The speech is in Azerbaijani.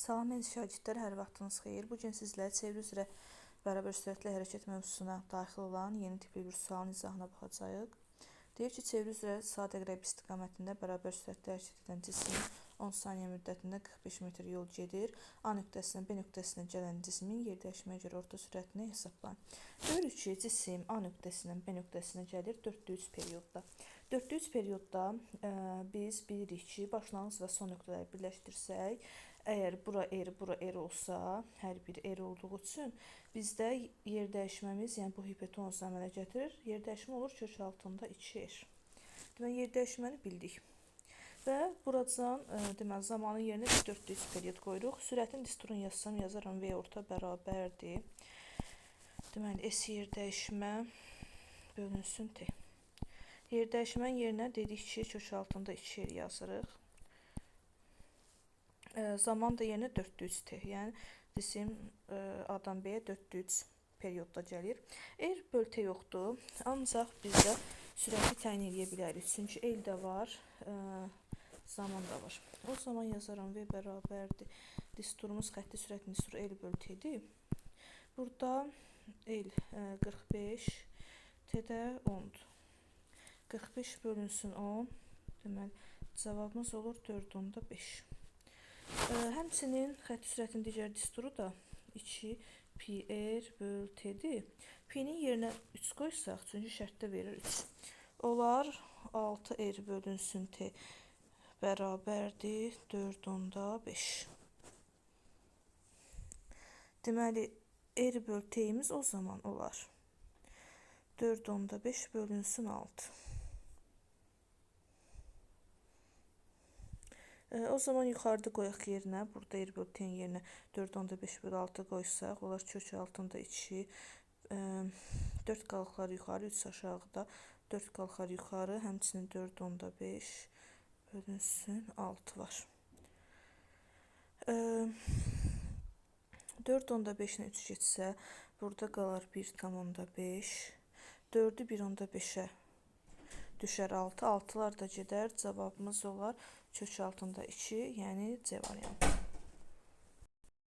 Salam əziz şagirdlər, hər vaxtınız xeyir. Bu gün sizlərə çeviri üzrə bərabər sürətli hərəkət mövzusuna daxil olan yeni tipli bir sualın izahına baxacağıq. Deyir ki, çeviri üzrə sadə qrəb istiqamətində bərabər sürətli hərəkət edən cisim 10 saniyə müddətində 45 metr yol gedir. A nöqtəsindən B nöqtəsinə gələn cismin yerdəyişməyə görə orta sürətini hesablayın. Görürük ki, cisim A nöqtəsindən B nöqtəsinə gəlir 4-3 periodda. 4-3 periodda biz bilirik ki, başlanğıc və son nöqtələri birləşdirsək, əgər bura R olsa, hər bir R olduğu üçün bizdə yer dəyişməmiz, yəni bu hipotenuzu əmələ gətirir. Yer dəyişmə olur kök altında 2R. Deməli, yer dəyişməni bildik. Və buradan deməli, zamanın yerinə 4-3 period qoyuruq. Sürətin disturunu yazsam, yazaram V orta bərabərdir. Deməli, S yer dəyişmə bölünsün T. Yer dəyişmənin yerinə dedik ki, kök altında 2R yazırıq. Zaman da yerinə 4-3T, yəni cisim A-dan B-yə 4-3 periodda gəlir. R böl T yoxdur, ancaq bizdə sürəti təyin edə bilərik. Çünki L də var, zaman da var. O zaman yazaram V bərabərdir. Disturumuz xətti sürətin disturu L böl T-dir. Burada L 45, T də 10-dur. 45 bölünsün 10, deməli, cavabımız olur 4/5. Həmçinin xətti sürətin digər disturu da 2πr böl T-dir. P-nin yerinə 3 qoysaq, çünki şərtdə verir 3. Olar 6R bölünsün T bərabərdir 4/5. Deməli, R böl T-imiz o zaman olar 4/5 bölünsün 6. O zaman yuxarıda qoyaq yerinə, burada R böl T-nin yerinə 4/5 böl 6 qoysaq, olar kök altında 2, 4 qalıqlar yuxarı, 3 aşağıda, 4 qalıqlar yuxarı, həmçinin 4/5 bölünsün 6 var. 4/5-nə 3 getsə, burada qalar 1/5, 4-ü 1/5-ə düşər 6, 6'lar da gedər, cavabımız olar kök altında 2, yəni C variantı.